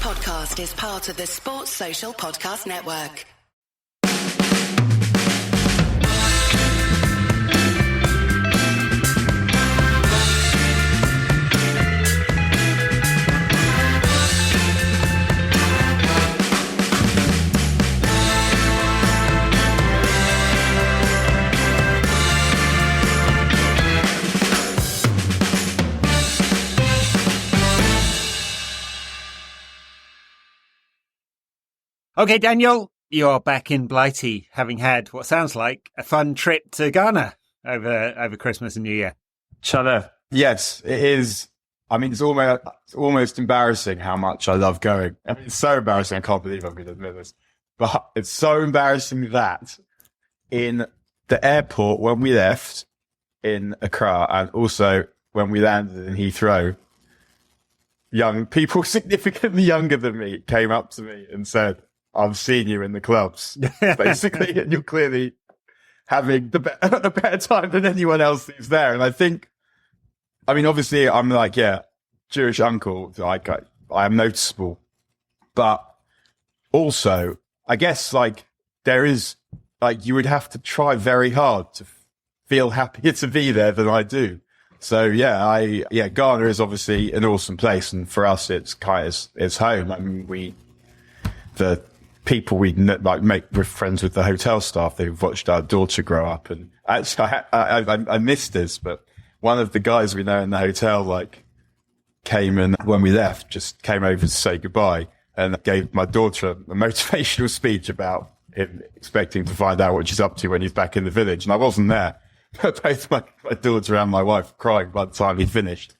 podcast is part of the Sports Social Podcast Network. Okay, Daniel, you're back in Blighty, having had what sounds like a fun trip to Ghana over Christmas and New Year. Chada. Yes, it is. I mean, it's almost embarrassing how much I love going. I mean, it's so embarrassing. I can't believe I'm going to admit this. But it's so embarrassing that in the airport when we left in Accra and also when we landed in Heathrow, young people significantly younger than me came up to me and said, "I've seen you in the clubs," basically, and you're clearly having a better time than anyone else who's there. And I think, I mean, obviously, I'm like, yeah, Jewish uncle, like I am noticeable, but also, I guess, like, there is, like, you would have to try very hard to feel happier to be there than I do. So yeah, Ghana is obviously an awesome place, and for us, it's home. I mean, the people we we're friends with the hotel staff. They've watched our daughter grow up, and actually, I missed this, but one of the guys we know in the hotel, like, came and when we left, just came over to say goodbye and gave my daughter a motivational speech about him expecting to find out what she's up to when he's back in the village, and I wasn't there. Both my daughter and my wife were crying by the time he finished.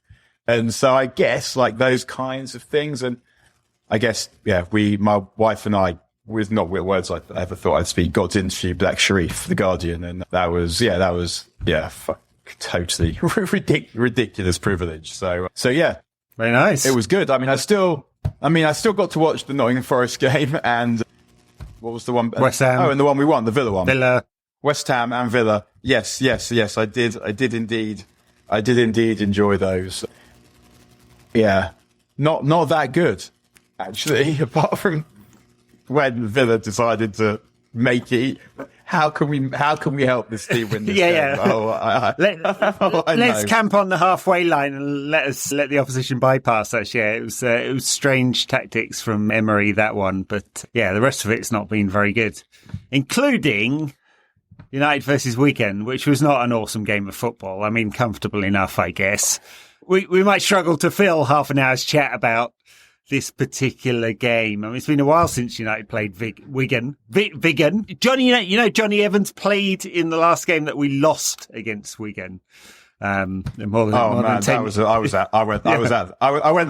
And so I guess, like, those kinds of things, and I guess, yeah, my wife and I, with not real words I ever thought I'd speak, got to interview Black Sharif for The Guardian, and that was totally ridiculous privilege. So yeah. Very nice. It was good. I mean, I still got to watch the Nottingham Forest game, and what was the one? West Ham. Oh, and the one we won, the Villa one. Villa. West Ham and Villa. Yes, I did indeed enjoy those. Yeah. Not that good, actually, apart from when Villa decided to make it. How can we help this team win this game? Yeah. Let's camp on the halfway line and let the opposition bypass us. Yeah, it was strange tactics from Emery, that one, but yeah, the rest of it's not been very good, including United versus Wigan, which was not an awesome game of football. I mean, comfortable enough, I guess. We might struggle to fill half an hour's chat about this particular game. I mean, it's been a while since United played Wigan. Johnny, Johnny Evans played in the last game that we lost against Wigan. I went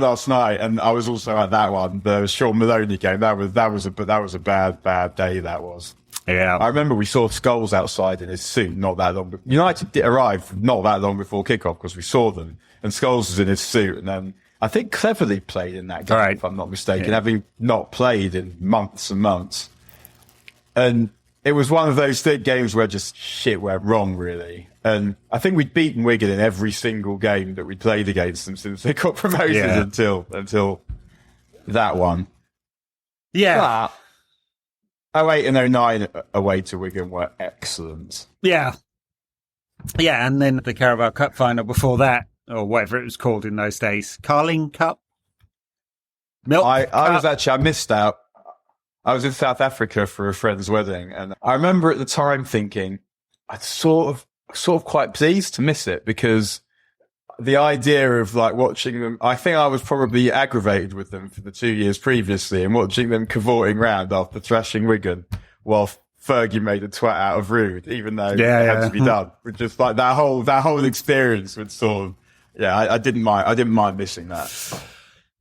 last night, and I was also at that one, the Sean Maloney game. That was a bad day. That was. Yeah, I remember we saw Scholes outside in his suit not that long. United did arrive not that long before kickoff because we saw them, and Scholes was in his suit, and then I think Cleverly played in that game, right, if I'm not mistaken, having not played in months and months. And it was one of those games where just shit went wrong, really. And I think we'd beaten Wigan in every single game that we'd played against them since they got promoted until that one. Yeah. But 08 and 09 away to Wigan were excellent. Yeah. Yeah, and then the Carabao Cup final before that, or whatever it was called in those days. Carling Cup? I missed out. I was in South Africa for a friend's wedding, and I remember at the time thinking I'd sort of quite pleased to miss it, because the idea of, like, watching them, I think I was probably aggravated with them for the 2 years previously, and watching them cavorting round after thrashing Wigan while Fergie made a twat out of Rude, even though it had to be done. Just like that whole experience would sort of, I didn't mind missing that.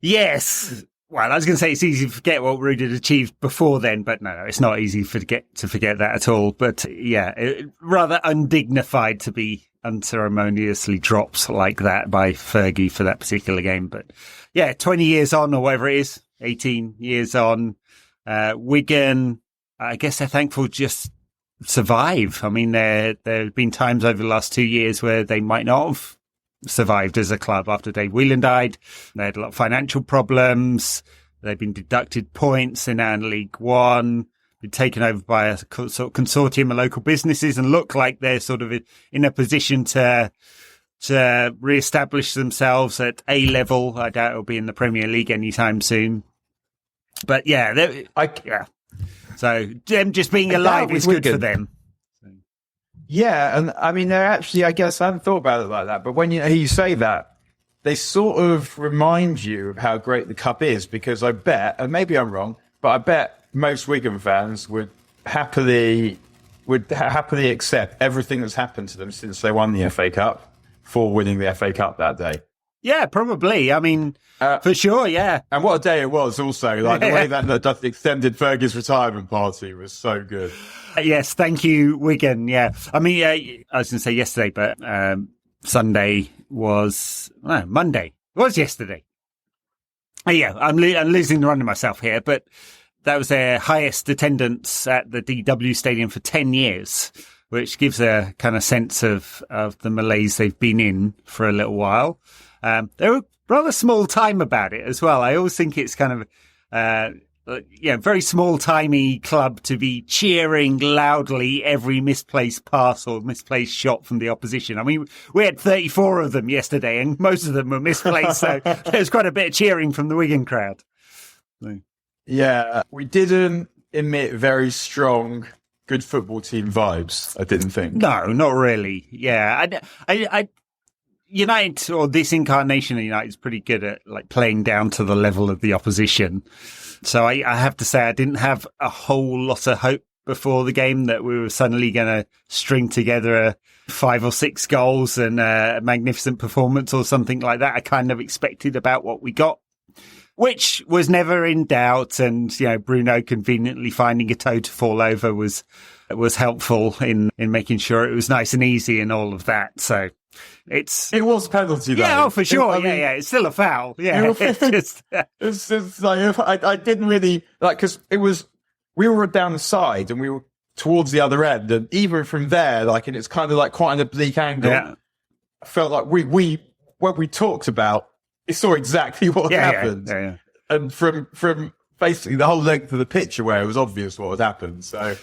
Yes. Well, I was going to say it's easy to forget what Rude had achieved before then, but no, it's not easy to forget that at all. But yeah, rather undignified to be unceremoniously dropped like that by Fergie for that particular game. But yeah, 20 years on, or whatever it is, 18 years on, Wigan, I guess they're thankful just survive. I mean, there have been times over the last 2 years where they might not have survived as a club after Dave Whelan died. They had a lot of financial problems. They've been deducted points. They're now in League One, been taken over by a sort of consortium of local businesses, and look like they're sort of in a position to re-establish themselves at A level. I doubt it'll be in the Premier League anytime soon. But yeah, so them just being alive is good for them. Yeah, and I mean, they're actually, I guess I hadn't thought about it like that, but when you say that, they sort of remind you of how great the Cup is, because I bet, and maybe I'm wrong, but I bet most Wigan fans would happily accept everything that's happened to them since they won the FA Cup for winning the FA Cup that day. Yeah, probably. I mean, for sure, yeah. And what a day it was also. Like, the way that extended Fergie's retirement party was so good. Yes, thank you, Wigan. Yeah. I mean, I was going to say yesterday, but Monday. It was yesterday. Yeah, I'm losing the run of myself here, but that was their highest attendance at the DW Stadium for 10 years, which gives a kind of sense of the malaise they've been in for a little while. They were rather small time about it as well. I always think it's kind of, very small-timey club to be cheering loudly every misplaced pass or misplaced shot from the opposition. I mean, we had 34 of them yesterday, and most of them were misplaced, so there's quite a bit of cheering from the Wigan crowd. Yeah, we didn't emit very strong good football team vibes, I didn't think. No, not really. Yeah, I United, or this incarnation of United, is pretty good at like playing down to the level of the opposition. So I have to say I didn't have a whole lot of hope before the game that we were suddenly going to string together 5 or 6 goals and a magnificent performance or something like that. I kind of expected about what we got, which was never in doubt. And, Bruno conveniently finding a toe to fall over was helpful in making sure it was nice and easy and all of that. So it was a penalty, though. Yeah, for sure. It's still a foul. Yeah, it's just like, I didn't really like, because we were down the side and we were towards the other end, and even from there, like, and it's kind of like quite an oblique angle. Yeah. I felt like when we talked about, we saw exactly what happened, and from basically the whole length of the picture where it was obvious what had happened. So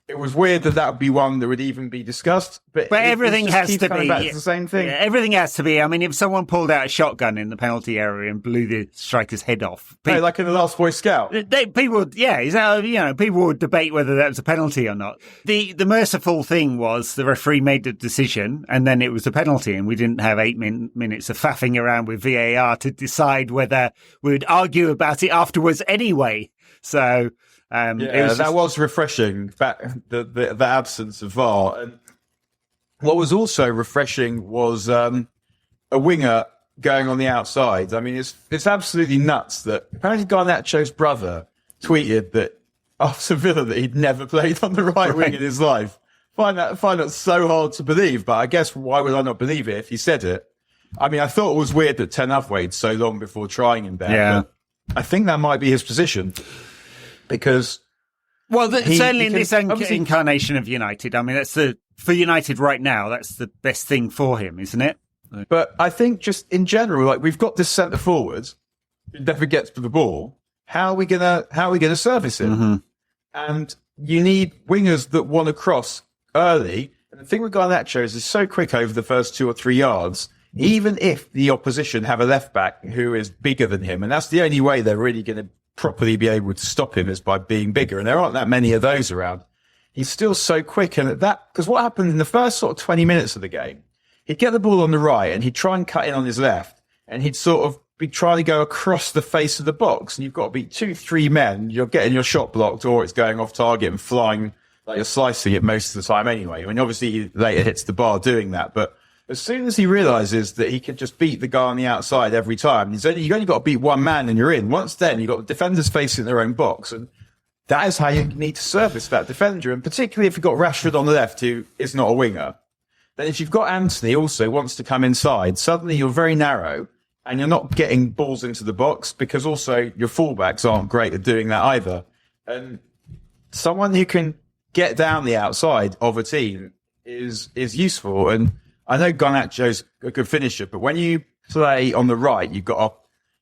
it was weird that would be one that would even be discussed. But everything has to be. It's the same thing. Yeah, everything has to be. I mean, if someone pulled out a shotgun in the penalty area and blew the striker's head off. Like in the Last Boy Scout. People would debate whether that was a penalty or not. The merciful thing was the referee made the decision and then it was a penalty, and we didn't have 8 minutes of faffing around with VAR to decide whether we would argue about it afterwards anyway. So... that was refreshing, the absence of VAR. And what was also refreshing was a winger going on the outside. I mean, it's absolutely nuts that apparently Garnacho's brother tweeted that after Villa that he'd never played on the right wing in his life. Find that so hard to believe, but I guess why would I not believe it if he said it? I mean, I thought it was weird that Ten Hag waited so long before trying him there. Yeah. But I think that might be his position. Because, certainly in this incarnation of United, I mean, for United right now, that's the best thing for him, isn't it? But I think just in general, like, we've got this centre forward who never gets to the ball. How are we gonna service him? Mm-hmm. And you need wingers that want to cross early. And the thing with Garnacho is he's so quick over the first 2 or 3 yards. Even if the opposition have a left back who is bigger than him, and that's the only way they're really going to properly be able to stop him is by being bigger, and there aren't that many of those around. He's still so quick, and because what happened in the first sort of 20 minutes of the game, he'd get the ball on the right and he'd try and cut in on his left, and he'd sort of be trying to go across the face of the box, and you've got to beat 2-3 men, you're getting your shot blocked, or it's going off target and flying, like you're slicing it most of the time anyway. I mean, obviously he later hits the bar doing that, but as soon as he realises that he can just beat the guy on the outside every time, you've only got to beat one man and you're in. Once then, you've got the defenders facing their own box. And that is how you need to service that defender. And particularly if you've got Rashford on the left, who is not a winger. Then if you've got Anthony also wants to come inside, suddenly you're very narrow and you're not getting balls into the box, because also your fullbacks aren't great at doing that either. And someone who can get down the outside of a team is useful. And I know Garnacho's a good finisher, but when you play on the right,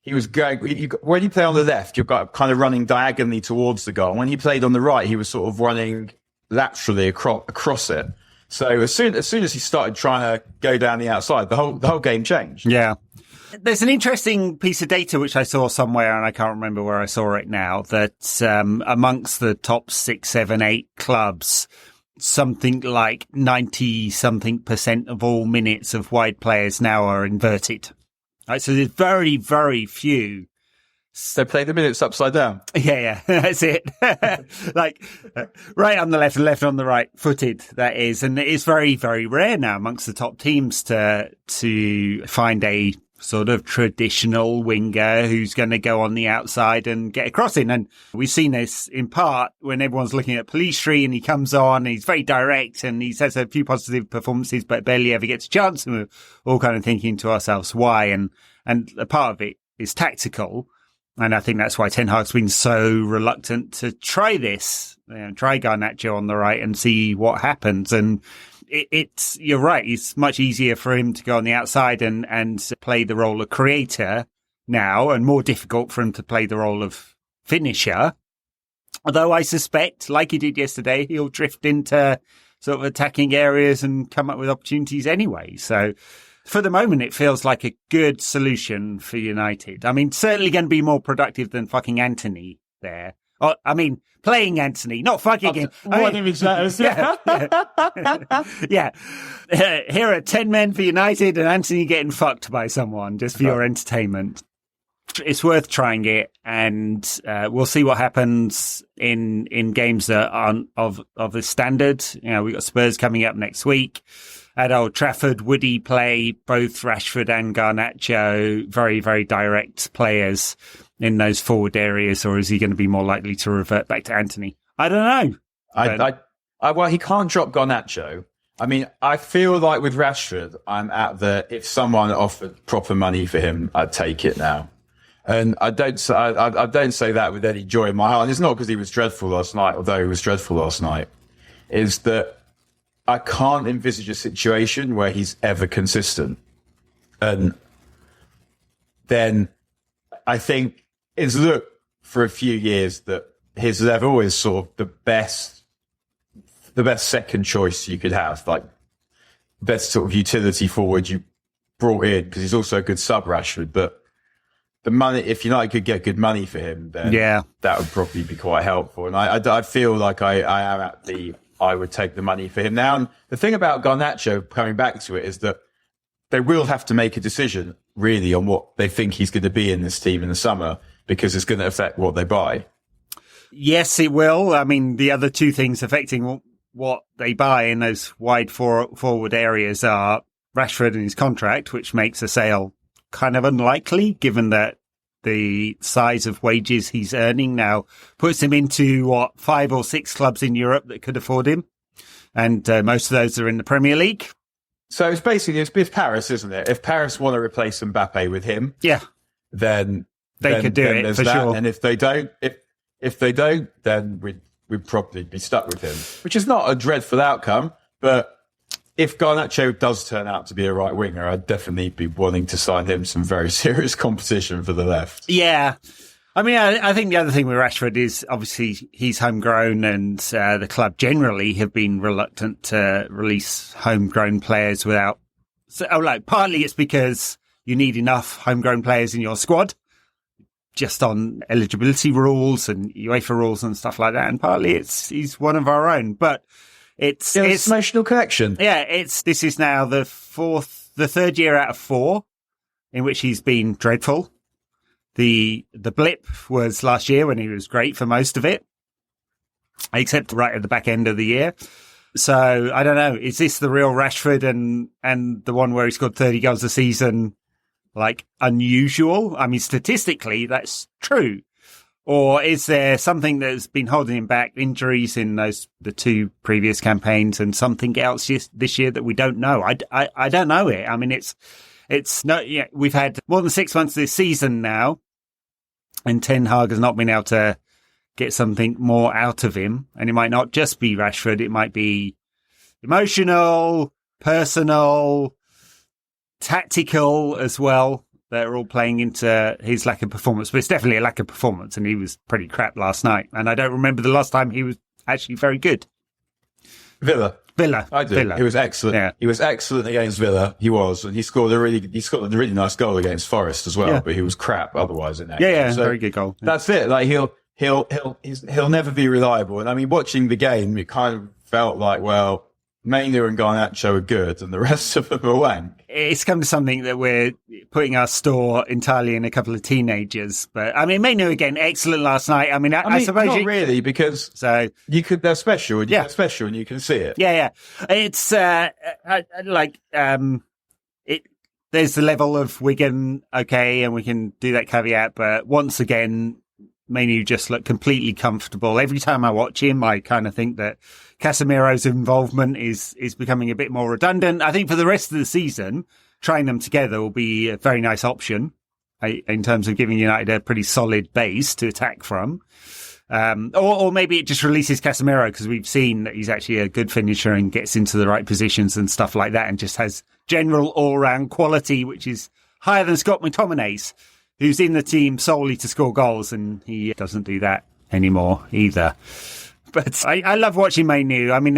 he was going, when you play on the left, you're kind of running diagonally towards the goal. When he played on the right, he was sort of running laterally across it. So as soon as he started trying to go down the outside, the whole game changed. Yeah. There's an interesting piece of data which I saw somewhere, and I can't remember where I saw it now, that amongst the top 6, 7, 8 clubs, something like 90-something% of all minutes of wide players now are inverted. Right, so there's very, very few. So play the minutes upside down. Yeah, that's it. Like right on the left and left on the right, footed, that is. And it is very, very rare now amongst the top teams to find a sort of traditional winger who's going to go on the outside and get a crossing. And we've seen this in part when everyone's looking at Pelistri and he comes on and he's very direct and he has a few positive performances but barely ever gets a chance. And we're all kind of thinking to ourselves, why? And a part of it is tactical. And I think that's why Ten Hag's been so reluctant to try this, try Garnacho on the right and see what happens. And it's you're right. It's much easier for him to go on the outside and play the role of creator now, and more difficult for him to play the role of finisher. Although I suspect, like he did yesterday, he'll drift into sort of attacking areas and come up with opportunities anyway. So for the moment, it feels like a good solution for United. I mean, certainly going to be more productive than fucking Anthony there. Oh, I mean, playing Anthony, not fucking him. Yeah. Here are 10 men for United and Anthony getting fucked by someone just for your entertainment. It's worth trying it, and we'll see what happens in games that aren't of the standard. We've got Spurs coming up next week. At Old Trafford, would he play both Rashford and Garnacho, very, very direct players in those forward areas, or is he going to be more likely to revert back to Anthony? I don't know. Well, he can't drop Garnacho. I mean, I feel like with Rashford, I'm at if someone offered proper money for him, I'd take it now. And I don't say that with any joy in my heart. And it's not because he was dreadful last night, although he was dreadful last night. Is that I can't envisage a situation where he's ever consistent. And then I think it's looked for a few years that his level is sort of the best second choice you could have, like best sort of utility forward you brought in, because he's also a good sub Rashford. But the money, if United could get good money for him, then that would probably be quite helpful. And I feel like I am I would take the money for him now. And the thing about Garnacho, coming back to it, is that they will have to make a decision really on what they think he's going to be in this team in the summer, because it's going to affect what they buy. Yes, it will. I mean, the other two things affecting what they buy in those wide forward areas are Rashford and his contract, which makes a sale kind of unlikely, given that the size of wages he's earning now puts him into 5 or 6 clubs in Europe that could afford him. And most of those are in the Premier League. So it's basically, it's Paris, isn't it? If Paris want to replace Mbappe with him, then they could do it for sure. And if they don't, then we'd probably be stuck with him, which is not a dreadful outcome. But if Garnacho does turn out to be a right winger, I'd definitely be wanting to sign him some very serious competition for the left. Yeah. I mean, I think the other thing with Rashford is obviously he's homegrown, and the club generally have been reluctant to release homegrown players without. Partly it's because you need enough homegrown players in your squad, just on eligibility rules and UEFA rules and stuff like that. And partly he's one of our own, but it's emotional connection. Yeah, this is now the third year out of 4 in which he's been dreadful. The blip was last year when he was great for most of it, except right at the back end of the year. So I don't know. Is this the real Rashford and the one where he scored 30 goals a season, like, unusual? I mean, statistically, that's true. Or is there something that's been holding him back, injuries in the 2 previous campaigns, and something else this year that we don't know? I don't know it. I mean, it's not. Yeah, we've had more than 6 months this season now, and Ten Hag has not been able to get something more out of him. And it might not just be Rashford; it might be emotional, personal, tactical as well. that are all playing into his lack of performance. But it's definitely a lack of performance, and he was pretty crap last night. And I don't remember the last time he was actually very good. Villa. I do. Villa. He was excellent. Yeah. He was excellent against Villa. He was, and he scored a really nice goal against Forest as well. Yeah. But he was crap otherwise in that. Yeah, so very good goal. Yeah. That's it. Like he'll never be reliable. And I mean, watching the game, it kind of felt like, well, Mainoo and Garnacho are good, and the rest of them are wank. It's come to something that we're putting our store entirely in a couple of teenagers. But I mean, Mainoo again, excellent last night. I mean, I suppose not really, because they're special, and they're special, and you can see it. Yeah. It's there's the level of Wigan, okay, and we can do that caveat. But once again, Mainoo just looked completely comfortable. Every time I watch him, I kind of think that Casemiro's involvement is becoming a bit more redundant. I think for the rest of the season, trying them together will be a very nice option in terms of giving United a pretty solid base to attack from. Or maybe it just releases Casemiro, because we've seen that he's actually a good finisher and gets into the right positions and stuff like that, and just has general all-round quality, which is higher than Scott McTominay's, who's in the team solely to score goals, and he doesn't do that anymore either. But I love watching Mainoo. I mean,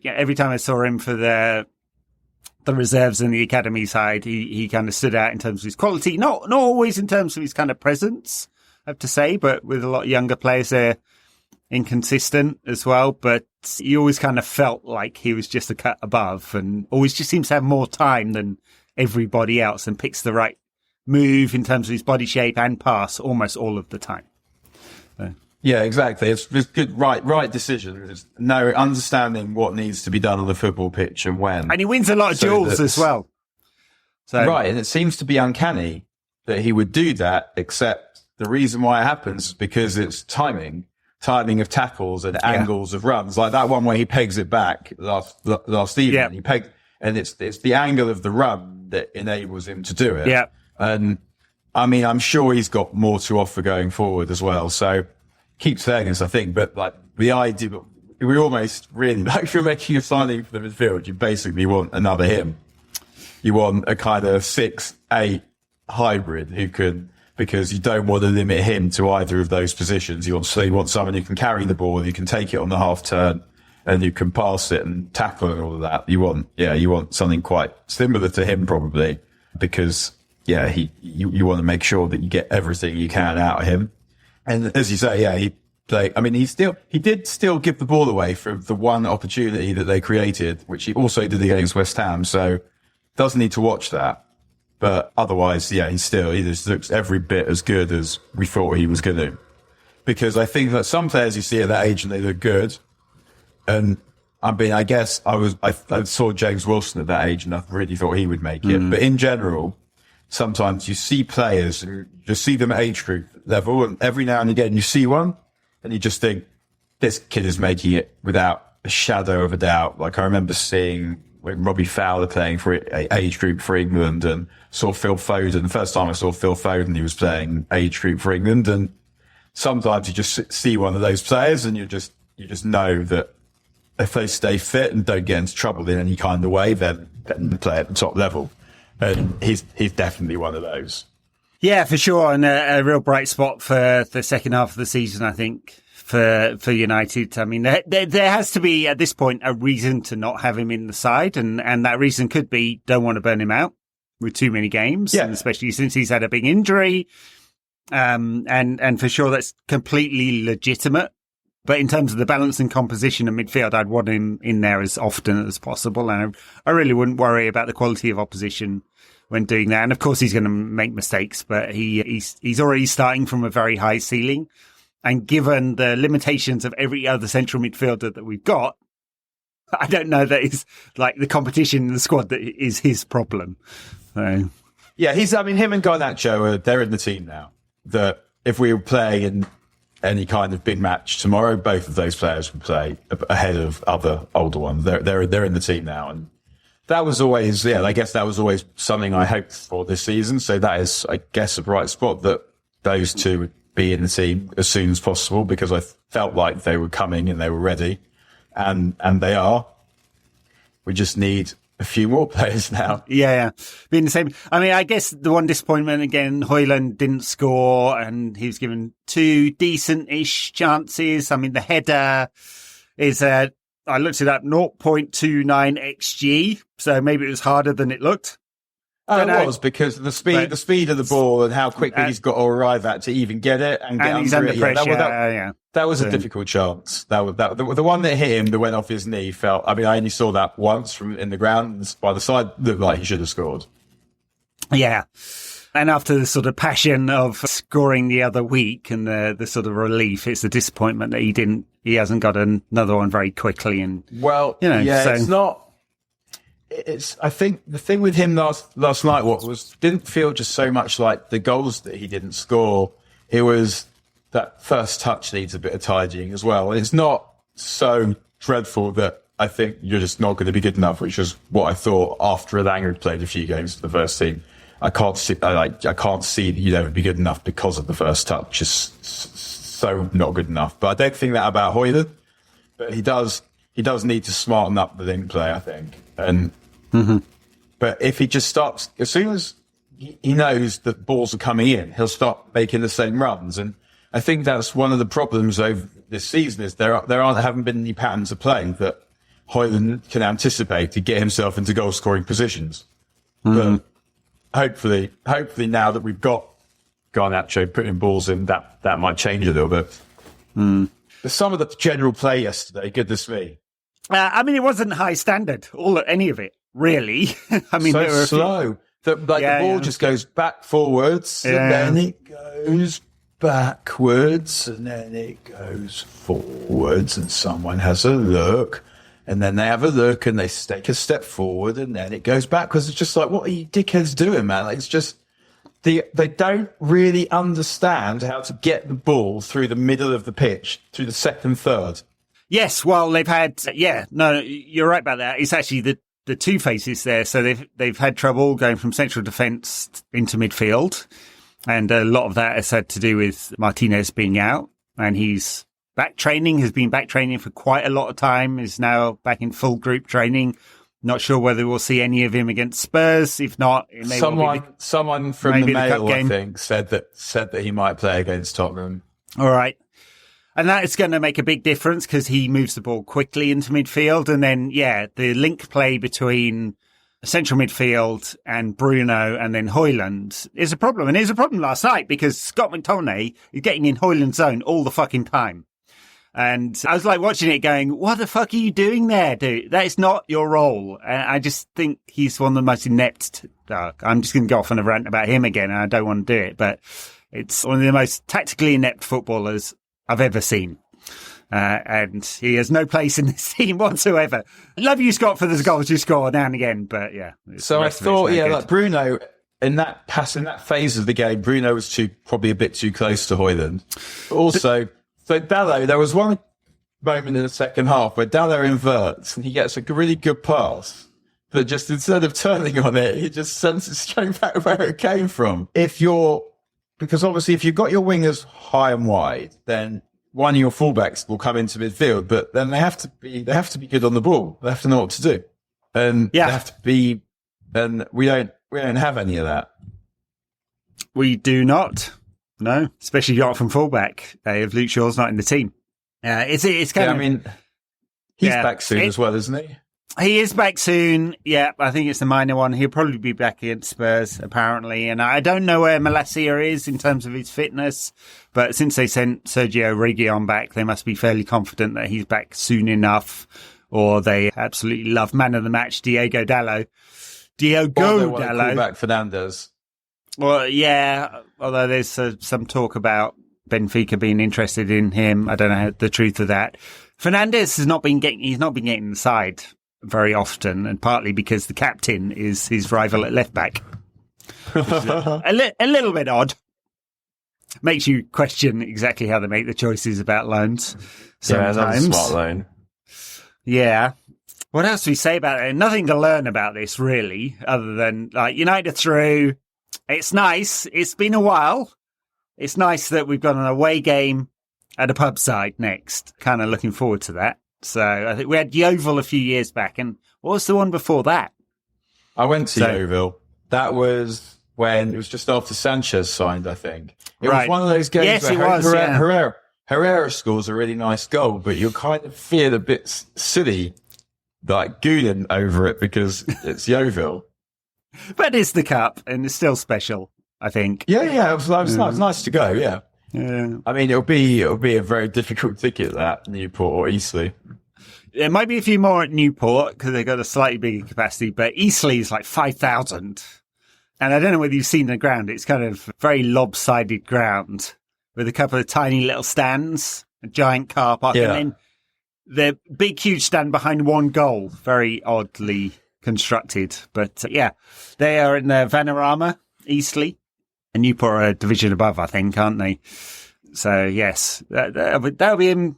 every time I saw him for the reserves and the academy side, he kind of stood out in terms of his quality. Not always in terms of his kind of presence, I have to say, but with a lot of younger players, they're inconsistent as well. But he always kind of felt like he was just a cut above, and always just seems to have more time than everybody else, and picks the right move in terms of his body shape and pass almost all of the time. So. Yeah, exactly. It's good, right decision. There's no understanding what needs to be done on the football pitch and when. And he wins a lot of duels as well. So. Right, and it seems to be uncanny that he would do that, except the reason why it happens is because it's timing of tackles and angles of runs. Like that one where he pegs it back last evening. Yeah. He pegged, and it's the angle of the run that enables him to do it. Yeah. And I mean, I'm sure he's got more to offer going forward as well. So keep saying this, I think, but like the idea, we almost really, like if you're making a signing for the midfield, you basically want another him. You want a kind of 6-8 hybrid who can, because you don't want to limit him to either of those positions. You want someone who can carry the ball, who can take it on the half turn, and who can pass it and tackle and all of that. You want something quite similar to him probably, because you want to make sure that you get everything you can out of him. And as you say, he did still give the ball away from the one opportunity that they created, which he also did against West Ham. So does need to watch that. But otherwise, he just looks every bit as good as we thought he was going to. Because I think that some players you see at that age and they look good. And I mean, I guess I saw James Wilson at that age and I really thought he would make it. But in general, sometimes you see players, you just see them at age group level, and every now and again you see one and you just think, this kid is making it without a shadow of a doubt. Like I remember seeing when Robbie Fowler playing for age group for England, and saw Phil Foden. The first time I saw Phil Foden, he was playing age group for England. And sometimes you just see one of those players and you just know that if they stay fit and don't get into trouble in any kind of way, then they play at the top level. And he's definitely one of those. Yeah, for sure. And a real bright spot for the second half of the season, I think, for United. I mean, there has to be, at this point, a reason to not have him in the side. And that reason could be don't want to burn him out with too many games, and especially since he's had a big injury. And for sure, that's completely legitimate. But in terms of the balance and composition of midfield, I'd want him in there as often as possible. And I really wouldn't worry about the quality of opposition when doing that. And of course, he's going to make mistakes, but he's already starting from a very high ceiling. And given the limitations of every other central midfielder that we've got, I don't know that it's like the competition in the squad that is his problem. So. Yeah, him and Garnacho, they're in the team now. That if we were playing in any kind of big match tomorrow, both of those players would play ahead of other older ones. They're in the team now, and that was always, I guess that was always something I hoped for this season. So that is, I guess, a bright spot that those two would be in the team as soon as possible, because I felt like they were coming and they were ready, and they are. We just need a a few more players now. Yeah. Being the same. I mean, I guess the one disappointment again, Højlund didn't score and he was given 2 decent-ish chances. I mean, the header is I looked it up, 0.29 XG. So maybe it was harder than it looked. Oh, it was because the speed of the ball and how quickly he's got to arrive at to even get it and get he's under under it. pressure. That was a difficult chance. The one that hit him that went off his knee felt. I mean, I only saw that once from in the ground. By the side, looked like he should have scored. Yeah, and after the sort of passion of scoring the other week and the sort of relief, it's a disappointment that he hasn't got another one very quickly. And it's not. I think the thing with him last night didn't feel just so much like the goals that he didn't score. It was that first touch needs a bit of tidying as well. It's not so dreadful that I think you're just not going to be good enough, which is what I thought after Alejandro had played a few games for the first team. I can't see that you'd ever be good enough because of the first touch. Just so not good enough. But I don't think that about Højlund. But he does need to smarten up the link play, I think. And but if he just starts, as soon as he knows that balls are coming in, he'll start making the same runs. And I think that's one of the problems over this season is haven't been any patterns of play that Højlund can anticipate to get himself into goal scoring positions. But hopefully now that we've got Garnacho putting balls in, that might change a little bit. But some of the general play yesterday, goodness me. I mean, it wasn't high standard, any of it, really. I mean, so slow. The ball just goes back forwards, and then it goes backwards, and then it goes forwards, and someone has a look, and then they have a look, and they take a step forward, and then it goes backwards. It's just like, what are you dickheads doing, man? Like, it's just they don't really understand how to get the ball through the middle of the pitch, through the second third. Yes, well, they've had, no, you're right about that. It's actually the two faces there. So they've had trouble going from central defence into midfield. And a lot of that has had to do with Martinez being out. And he's has been back training for quite a lot of time, is now back in full group training. Not sure whether we'll see any of him against Spurs. If not, it may someone from the Mail, I think, said that he might play against Tottenham. All right. And that is going to make a big difference because he moves the ball quickly into midfield. And then, the link play between central midfield and Bruno and then Højlund is a problem. And it was a problem last night because Scott McTominay is getting in Højlund's zone all the fucking time. And I was like watching it going, what the fuck are you doing there, dude? That is not your role. And I just think he's one of the most inept. I'm just going to go off on a rant about him again. And I don't want to do it, but it's one of the most tactically inept footballers I've ever seen. And he has no place in this team whatsoever. Love you, Scott, for the goals you score now and again, but yeah. So I thought, like Bruno, in that phase of the game, Bruno was probably a bit too close to Højlund. Also, so Dalot, there was one moment in the second half where Dalot inverts and he gets a really good pass, but just instead of turning on it, he just sends it straight back where it came from. Because obviously if you've got your wingers high and wide, then one of your fullbacks will come into midfield, but then they have to be good on the ball. They have to know what to do. And they have to be, and we don't have any of that. We do not. No, especially not from fullback. If Luke Shaw's not in the team. It's kind of, I mean, he's back soon as well, isn't he? He is back soon. Yeah, I think it's the minor one. He'll probably be back against Spurs, apparently. And I don't know where Malacia is in terms of his fitness, but since they sent Sergio Reguilon back, they must be fairly confident that he's back soon enough, or they absolutely love man of the match, Diogo Dalot. Call back Fernandes. Well, yeah, although there's some talk about Benfica being interested in him. I don't know the truth of that. Fernandes has not been getting the side very often, and partly because the captain is his rival at left back. a little bit odd. Makes you question exactly how they make the choices about loans. Sometimes. Yeah, that's a smart loan. Yeah. What else do we say about it? Nothing to learn about this, really, other than United through. It's nice. It's been a while. It's nice that we've got an away game at a pub side next. Kind of looking forward to that. So I think we had Yeovil a few years back, and what was the one before that? I went to Yeovil. That was when it was just after Sanchez signed, I think. It was one of those games yes, where it was, Herrera scores a really nice goal, but you kind of feel a bit silly, like gooning over it because it's Yeovil. But it's the cup, and it's still special, I think. Yeah, it was nice to go, yeah. Yeah. I mean, it'll be a very difficult ticket, that, Newport or Eastleigh. There might be a few more at Newport because they've got a slightly bigger capacity, but Eastleigh is like 5,000. And I don't know whether you've seen the ground. It's kind of very lopsided ground with a couple of tiny little stands, a giant car park, and then the big, huge stand behind one goal. Very oddly constructed. But they are in the Vanarama, Eastleigh, and Newport are a division above, I think, aren't they? So, yes, that'll be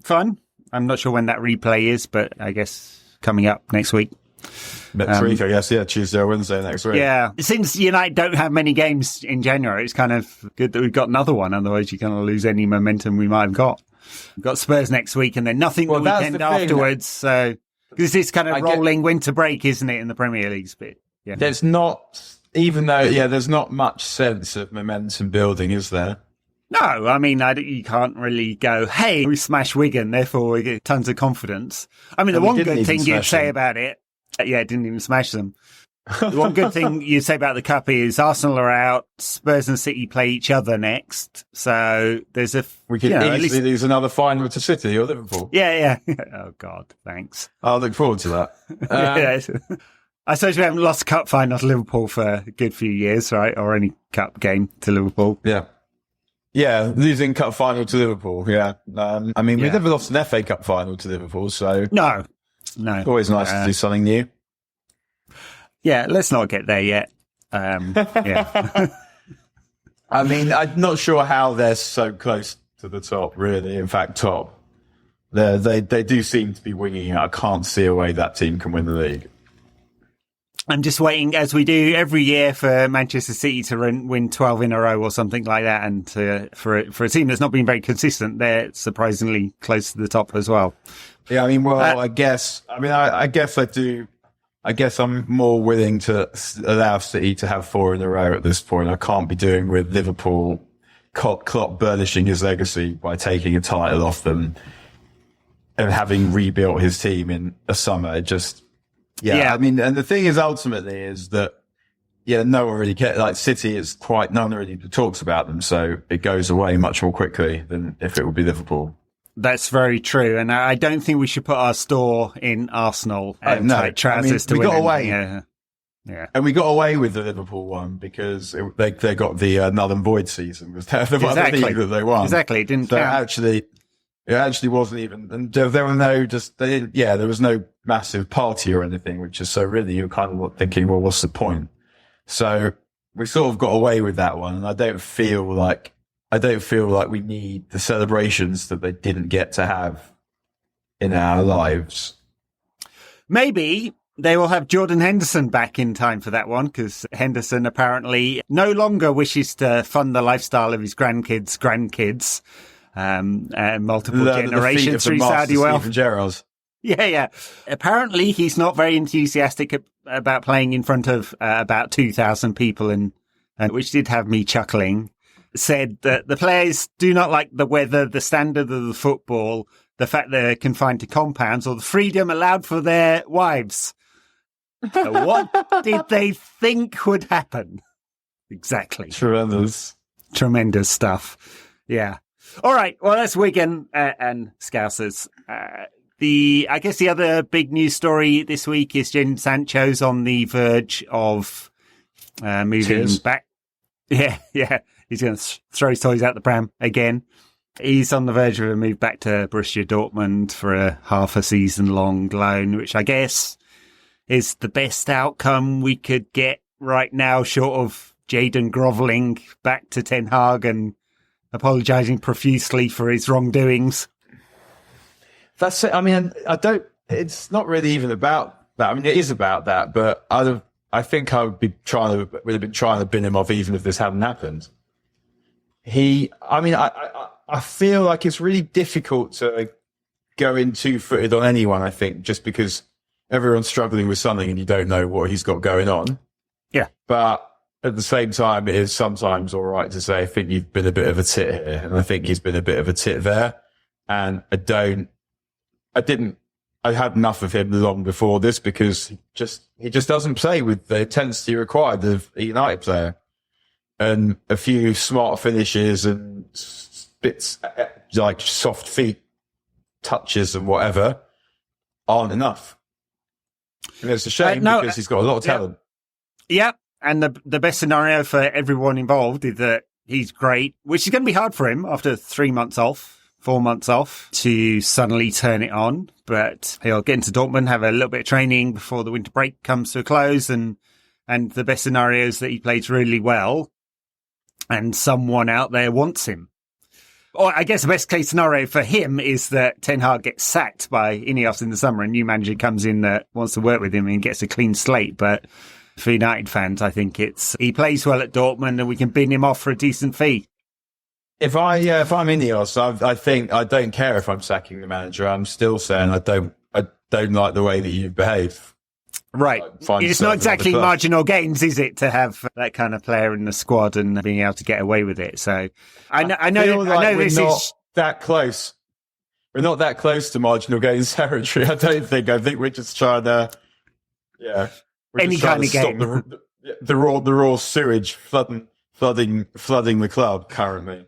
fun. I'm not sure when that replay is, but I guess coming up next week. Next week, I guess, Tuesday or Wednesday next week. Yeah. Since United don't have many games in January, it's kind of good that we've got another one. Otherwise, you're going to lose any momentum we might have got. We've got Spurs next week and then nothing the weekend afterwards. So, this is kind of rolling winter break, isn't it, in the Premier League's bit? Yeah. There's not, even though, there's not much sense of momentum building, is there? No, I mean, you can't really go, hey, we smashed Wigan, therefore we get tons of confidence. I mean, the one good thing you'd say about it, it didn't even smash them. The one good thing you'd say about the Cup is Arsenal are out, Spurs and City play each other next. So there's we could easily lose another final to City or Liverpool. Yeah. Oh, God, thanks. I'll look forward to that. I suppose we haven't lost a Cup final to Liverpool for a good few years, right? Or any Cup game to Liverpool. Yeah, losing Cup final to Liverpool. Yeah. I mean, we've never lost an FA Cup final to Liverpool, so. No. Always nice to do something new. Yeah, let's not get there yet. I mean, I'm not sure how they're so close to the top, really. In fact, top. They do seem to be winging it. I can't see a way that team can win the league. I'm just waiting, as we do every year, for Manchester City to win 12 in a row or something like that. And for a team that's not been very consistent, they're surprisingly close to the top as well. Yeah, I mean, I guess I do. I guess I'm more willing to allow City to have 4 in a row at this point. I can't be doing with Liverpool, Klopp burnishing his legacy by taking a title off them and having rebuilt his team in a summer. It just... Yeah, I mean, and the thing is, ultimately, is that, no one really cares. Like, City is no one really talks about them, so it goes away much more quickly than if it would be Liverpool. That's very true, and I don't think we should put our store in Arsenal and tight trousers to win. We got away. Yeah. And we got away with the Liverpool one because they got the null and void season. Was the league that they won. Exactly, it didn't count. It actually wasn't even, and there were there was no massive party or anything, which is so really you're kind of thinking, well, what's the point? So we sort of got away with that one, and I don't feel like we need the celebrations that they didn't get to have in our lives. Maybe they will have Jordan Henderson back in time for that one, because Henderson apparently no longer wishes to fund the lifestyle of his grandkids. Multiple generations through Saudi wealth. Yeah. Apparently, he's not very enthusiastic about playing in front of about 2,000 people, and which did have me chuckling. Said that the players do not like the weather, the standard of the football, the fact they're confined to compounds, or the freedom allowed for their wives. So what did they think would happen? Exactly. Tremendous stuff. Yeah. All right. Well, that's Wigan and Scousers. I guess the other big news story this week is Jadon Sancho's on the verge of moving back. Yeah. He's going to throw his toys out the pram again. He's on the verge of a move back to Borussia Dortmund for a half a season long loan, which I guess is the best outcome we could get right now, short of Jadon grovelling back to Ten Hag and apologising profusely for his wrongdoings. That's it. I mean, it's not really even about that. I mean, it is about that, but I think I would have been trying to bin him off even if this hadn't happened. I feel like it's really difficult to go in 2-footed on anyone, I think, just because everyone's struggling with something and you don't know what he's got going on. Yeah. But at the same time, it is sometimes all right to say, I think you've been a bit of a tit here. And I think he's been a bit of a tit there. And I had enough of him long before this because he just doesn't play with the intensity required of a United player. And a few smart finishes and bits like soft feet touches and whatever aren't enough. And it's a shame because he's got a lot of talent. Yeah. And the best scenario for everyone involved is that he's great, which is going to be hard for him after 4 months off to suddenly turn it on. But he'll get into Dortmund, have a little bit of training before the winter break comes to a close. And the best scenario is that he plays really well and someone out there wants him. Or I guess the best case scenario for him is that Ten Hag gets sacked by Ineos in the summer. A new manager comes in that wants to work with him and gets a clean slate. But for United fans, I think he plays well at Dortmund and we can bin him off for a decent fee. If I'm Ineos, I think I don't care if I'm sacking the manager. I'm still saying I don't like the way that you behave. Right. It's not exactly marginal gains, is it, to have that kind of player in the squad and being able to get away with it? So I know this is that close. We're not that close to marginal gains territory. I don't think. I think we're just trying to, any kind of game. The raw sewage flooding the club currently.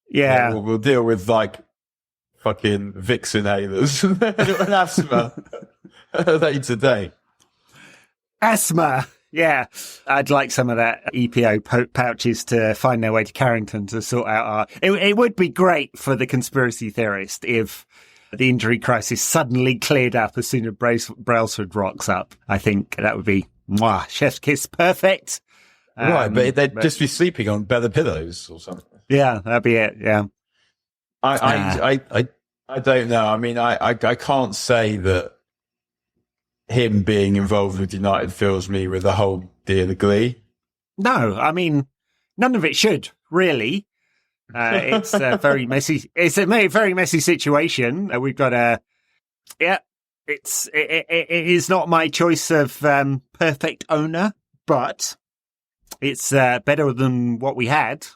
Yeah, we'll deal with like fucking Vicks inhalers and asthma later today. Asthma. Yeah, I'd like some of that EPO pouches to find their way to Carrington to sort out It would be great for the conspiracy theorist if the injury crisis suddenly cleared up as soon as Brailsford rocks up. I think that would be chef's kiss perfect. Right, but they'd just be sleeping on better pillows or something. Yeah, that'd be it. Yeah, I don't know. I mean, I can't say that him being involved with United fills me with a whole deal of glee. No, I mean, none of it should really. It's a very messy. It's a very messy situation. We've got it is not my choice of perfect owner, but it's better than what we had.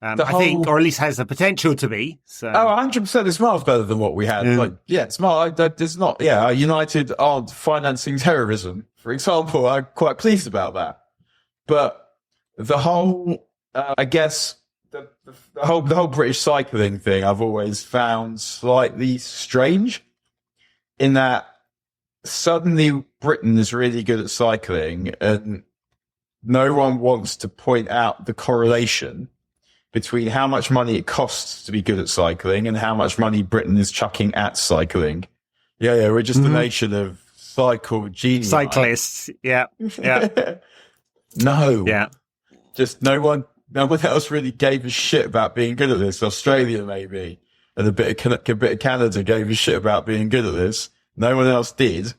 I think, or at least has the potential to be. So. 100% it's miles better than what we had. It's not, there's not, United aren't financing terrorism, for example. I'm quite pleased about that. But the whole, I guess, the whole British cycling thing I've always found slightly strange in that suddenly Britain is really good at cycling and no one wants to point out the correlation between how much money it costs to be good at cycling and how much money Britain is chucking at cycling. Yeah, we're just a nation of cycle genius. Cyclists, yeah. No. Yeah. Just no one else really gave a shit about being good at this. Australia, maybe, and a bit of Canada gave a shit about being good at this. No one else did,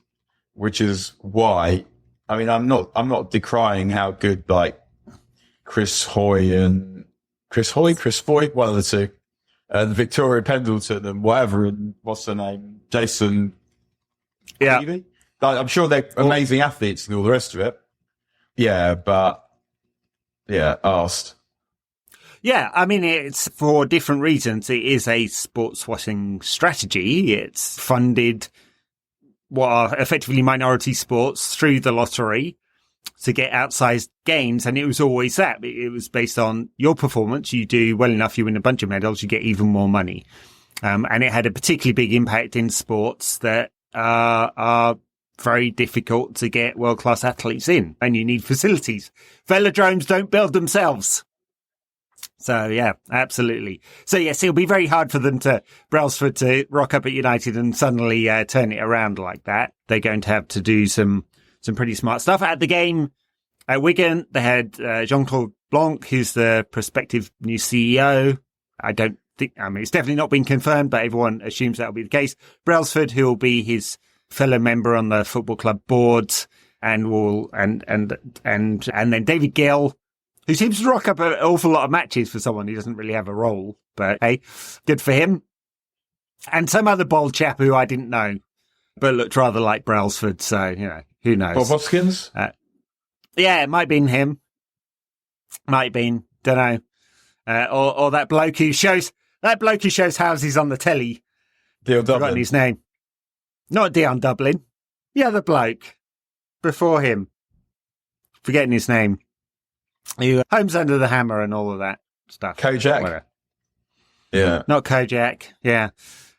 which is why, I mean, I'm not decrying how good, like, Chris Foy, one of the two, and Victoria Pendleton and whatever, and what's her name? Jason. Yeah. Kobbie? I'm sure they're amazing athletes and all the rest of it. Yeah, but asked. Yeah, I mean, it's for different reasons. It is a sports washing strategy. It's funded what are effectively minority sports through the lottery to get outsized gains. And it was always that. It was based on your performance. You do well enough, you win a bunch of medals, you get even more money. And it had a particularly big impact in sports that are very difficult to get world-class athletes in. And you need facilities. Velodromes don't build themselves. So, yeah, absolutely. So, yes, it'll be very hard for them Brailsford to rock up at United and suddenly turn it around like that. They're going to have to do some pretty smart stuff. At the game at Wigan, they had Jean-Claude Blanc, who's the prospective new CEO. It's definitely not been confirmed, but everyone assumes that'll be the case. Brailsford, who will be his fellow member on the football club board, and then David Gill, who seems to rock up an awful lot of matches for someone who doesn't really have a role, but hey, good for him. And some other bold chap who I didn't know. but looked rather like Brailsford. So, who knows? Bob Hoskins? Yeah, it might have been him. Might have been. Don't know. Or that bloke who shows houses on the telly. Dion Dublin. Forgotten his name. Not Dion Dublin. The other bloke before him. Forgetting his name. Who Homes Under the Hammer and all of that stuff. Kojak? Yeah. Not Kojak. Yeah.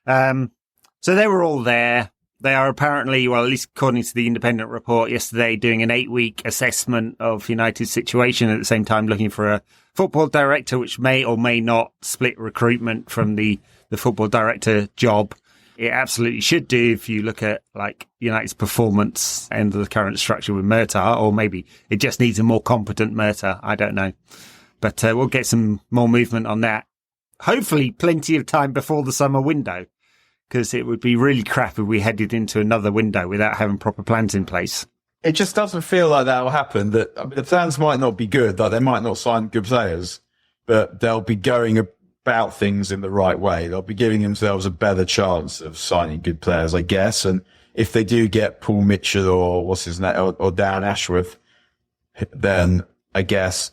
So they were all there. They are apparently, well, at least according to the Independent report yesterday, doing an 8-week assessment of United's situation, at the same time looking for a football director, which may or may not split recruitment from the football director job. It absolutely should do if you look at like United's performance and the current structure with Murtagh, or maybe it just needs a more competent Murtagh. I don't know. But we'll get some more movement on that. Hopefully plenty of time before the summer window, because it would be really crap if we headed into another window without having proper plans in place. It just doesn't feel like that will happen. The plans might not be good, like they might not sign good players, but they'll be going about things in the right way. They'll be giving themselves a better chance of signing good players, I guess. And if they do get Paul Mitchell or what's his name, or Dan Ashworth, then I guess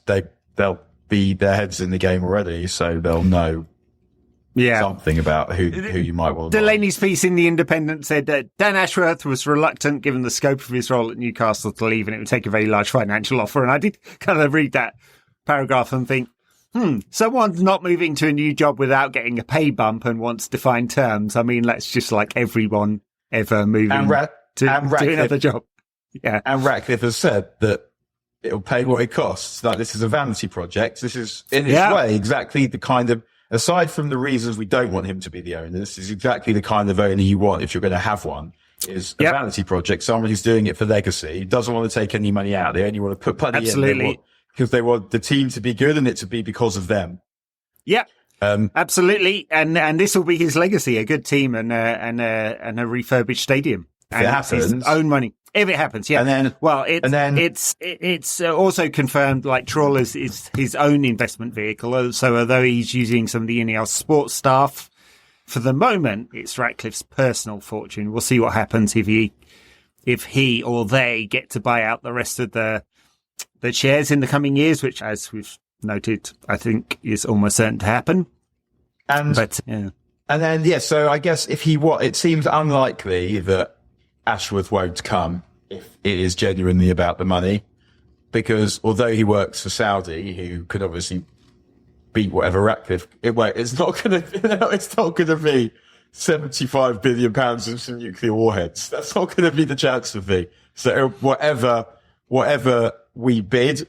they'll be their heads in the game already, so they'll know something about who you might want to buy. Delaney's piece in The Independent said that Dan Ashworth was reluctant, given the scope of his role at Newcastle, to leave, and it would take a very large financial offer. And I did kind of read that paragraph and think, someone's not moving to a new job without getting a pay bump and wants defined terms. I mean, that's just like everyone ever moving to another job. Yeah. And Ratcliffe has said that it'll pay what it costs. Like, this is a vanity project. This is, in its way, exactly the kind of, aside from the reasons we don't want him to be the owner, this is exactly the kind of owner you want if you're going to have one, is a vanity project. Someone who's doing it for legacy, doesn't want to take any money out. They only want to put money in because they want the team to be good and it to be because of them. Yeah. Absolutely. And this will be his legacy, a good team and a refurbished stadium. And it happens. His own money. If it happens, yeah. It's also confirmed, like, Trawlers is his own investment vehicle. So although he's using some of the Ineos sports staff, for the moment, it's Ratcliffe's personal fortune. We'll see what happens if he or they get to buy out the rest of the shares in the coming years, which, as we've noted, I think is almost certain to happen. So I guess it seems unlikely that Ashworth won't come if it is genuinely about the money, because although he works for Saudi, who could obviously beat whatever Ratcliffe, it's not going to be 75 billion pounds of some nuclear warheads. That's not going to be the chance of me. So whatever we bid,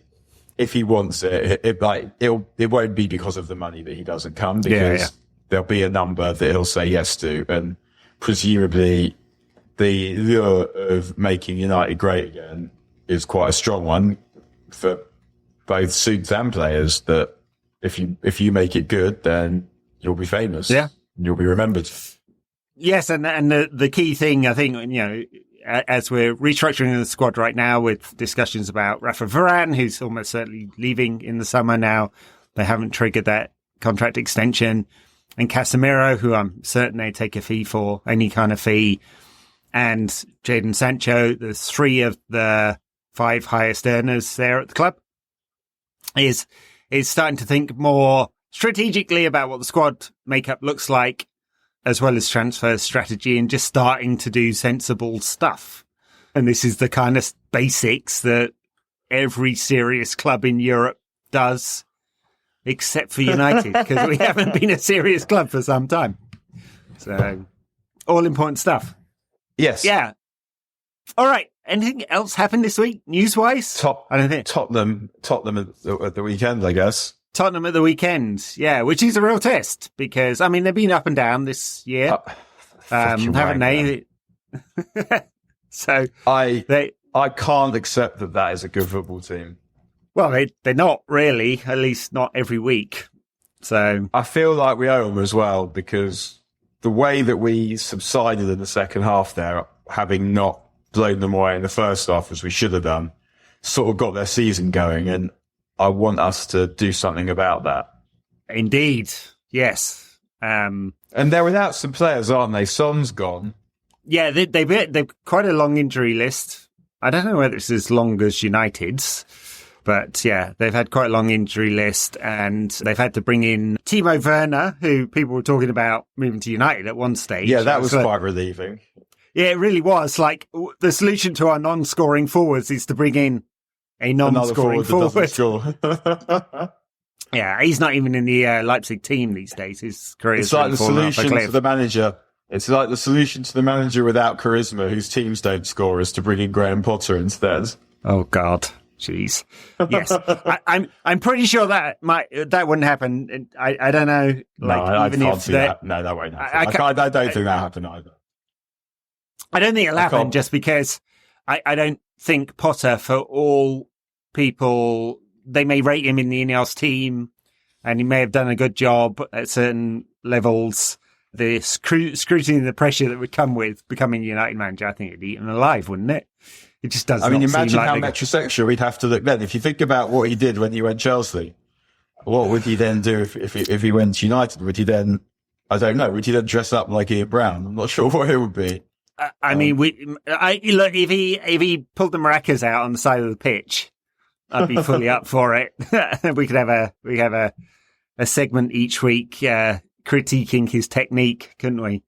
if he wants it won't be because of the money that he doesn't come, because there'll be a number that he'll say yes to, and presumably the lure of making United great again is quite a strong one for both suits and players, that if you make it good, then you'll be famous. Yeah. You'll be remembered. Yes. And the key thing, I think, as we're restructuring the squad right now with discussions about Rafa Varane, who's almost certainly leaving in the summer now, they haven't triggered that contract extension, and Casemiro, who I'm certain they take a fee for, any kind of fee, and Jadon Sancho, the 3 of the 5 highest earners there at the club, is starting to think more strategically about what the squad makeup looks like, as well as transfer strategy, and just starting to do sensible stuff. And this is the kind of basics that every serious club in Europe does, except for United, because we haven't been a serious club for some time. So, all important stuff. Yes. Yeah. All right. Anything else happened this week, news-wise? I don't think Tottenham at the weekend, I guess. Tottenham at the weekend, yeah, which is a real test, because, I mean, they've been up and down this year, haven't they? So I can't accept that is a good football team. Well, they're not really, at least not every week. So I feel like we owe them as well, because the way that we subsided in the second half there, having not blown them away in the first half as we should have done, sort of got their season going, and I want us to do something about that. Indeed, yes. And they're without some players, aren't they? Son's gone. Yeah, they've quite a long injury list. I don't know whether it's as long as United's, but yeah, they've had quite a long injury list, and they've had to bring in Timo Werner, who people were talking about moving to United at one stage. Yeah, that was quite relieving. Yeah, it really was. Like, the solution to our non-scoring forwards is to bring in a non-scoring forward. Yeah, he's not even in the Leipzig team these days. His career It's like the solution to the manager. It's like the solution to the manager without charisma, whose teams don't score, is to bring in Graham Potter instead. Oh God, jeez. Yes, I'm pretty sure that wouldn't happen. I don't know. Like, no, even I can't if see that. No, that won't happen. I don't think that'll happen either. I don't think it'll happen just because I don't think Potter, for all people, they may rate him in the Ineos team and he may have done a good job at certain levels. The scrutiny and the pressure that would come with becoming United manager, I think it'd eat him alive, wouldn't it? It just doesn't. I mean, imagine how metrosexual we'd have to look then. If you think about what he did when he went Chelsea, what would he then do if he went to United? Would he then, I don't know, would he then dress up like Ian Brown? I'm not sure what it would be. I mean, look, if he pulled the maracas out on the side of the pitch, I'd be fully up for it. we could have a segment each week critiquing his technique, couldn't we?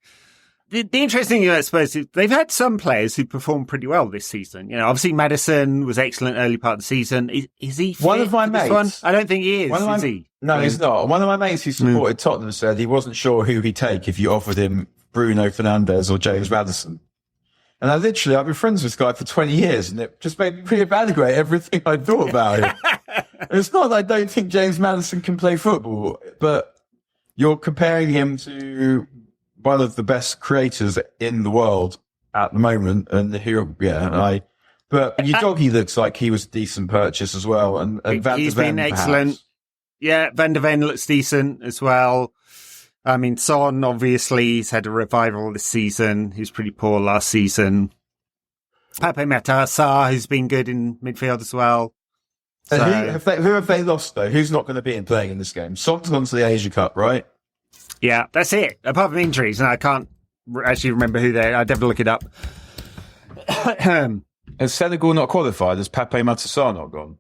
The interesting thing, I suppose, is they've had some players who performed pretty well this season. You know, obviously Maddison was excellent early part of the season. Is he fit? One of my mates? I don't think he is. Is he? No, he's not. One of my mates who supported Tottenham said he wasn't sure who he'd take if you offered him Bruno Fernandes or James Maddison. And I've been friends with this guy for 20 years, and it just made me reevaluate everything I thought about him. It's not that I don't think James Maddison can play football, but you're comparing him to one of the best creators in the world at the moment. And but Udogie looks like he was a decent purchase as well. And Van der Ven, he's been excellent. Perhaps. Yeah, Van der Ven looks decent as well. I mean, Son, obviously, he's had a revival this season. He was pretty poor last season. Pape Matar, who's been good in midfield as well. So, who have they lost, though? Who's not going to be playing in this game? Son's gone to the Asia Cup, right? Yeah, that's it. Apart from injuries, and I can't actually remember who they are. I'd have to look it up. Has Senegal not qualified? Has Pape Matar not gone?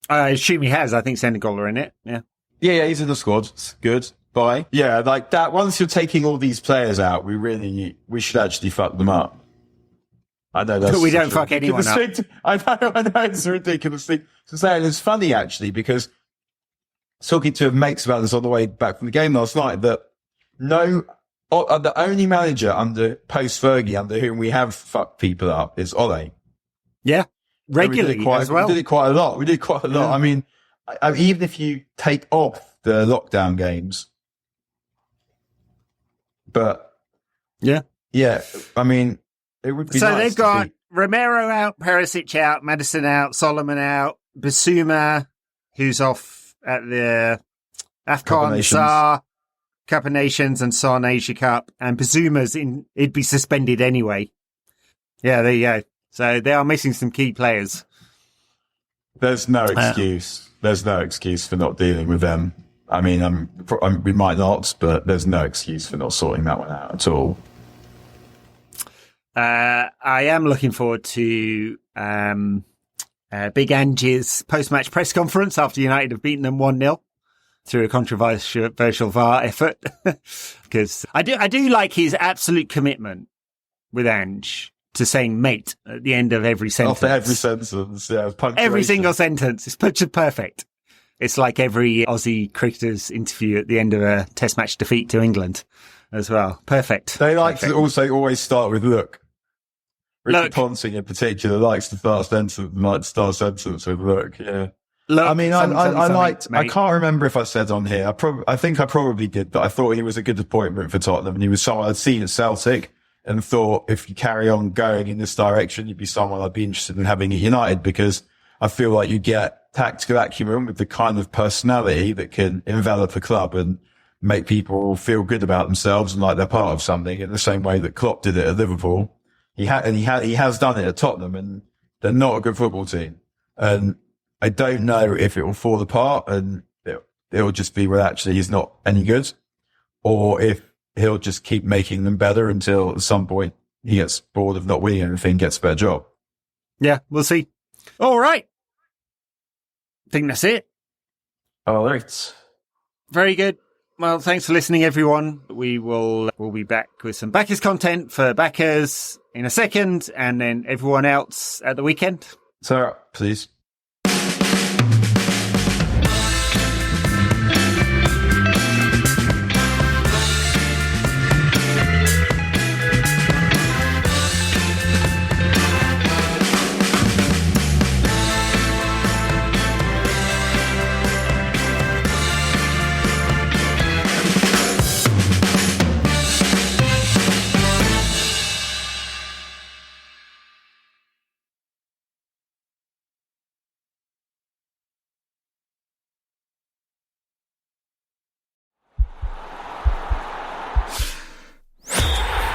I assume he has. I think Senegal are in it, yeah. Yeah, he's in the squad. It's good. Bye. Yeah, like that. Once you're taking all these players out, we should actually fuck them up. I know that's. We don't fuck anyone up. I know it's a ridiculous thing to say. And it's funny actually because talking to mates about this on the way back from the game last night, that the only manager under post Fergie under whom we have fucked people up is Ole. Yeah, regularly as well. We did it quite a lot. Yeah. I mean, even if you take off the lockdown games. But yeah. I mean, it would be. So nice they've got Romero out, Perisic out, Maddison out, Solomon out, Bissouma, who's off at the AFCON, Sarr, Cup of Nations, and Son Asia Cup, and Bissouma's he'd be suspended anyway. Yeah, there you go. So they are missing some key players. There's no excuse. There's no excuse for not dealing with them. I mean, we might not, but there's no excuse for not sorting that one out at all. I am looking forward to Big Angie's post-match press conference after United have beaten them 1-0 through a controversial VAR effort. Because I do like his absolute commitment with Ange to saying mate at the end of every sentence. After every sentence, yeah. Every single sentence. It's picture perfect. It's like every Aussie cricketer's interview at the end of a test match defeat to England as well. Perfect. They like to also always start with look. Ricky Ponting in particular likes to start a sentence with look, yeah. Look, I mean, I can't remember if I said on here, I think I probably did, but I thought he was a good appointment for Tottenham, and he was someone I'd seen at Celtic and thought if you carry on going in this direction, you'd be someone I'd be interested in having at United, because I feel like you get tactical acumen with the kind of personality that can envelop a club and make people feel good about themselves and like they're part of something, in the same way that Klopp did it at Liverpool. He has done it at Tottenham, and they're not a good football team. And I don't know if it will fall apart and it'll just be, well, actually he's not any good, or if he'll just keep making them better until at some point he gets bored of not winning anything, gets a better job. Yeah, we'll see. All right. I think that's it. All right. Very good. Well, thanks for listening, everyone. We'll be back with some backers content for backers in a second, and then everyone else at the weekend. So, please.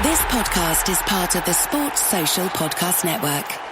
This podcast is part of the Sports Social Podcast Network.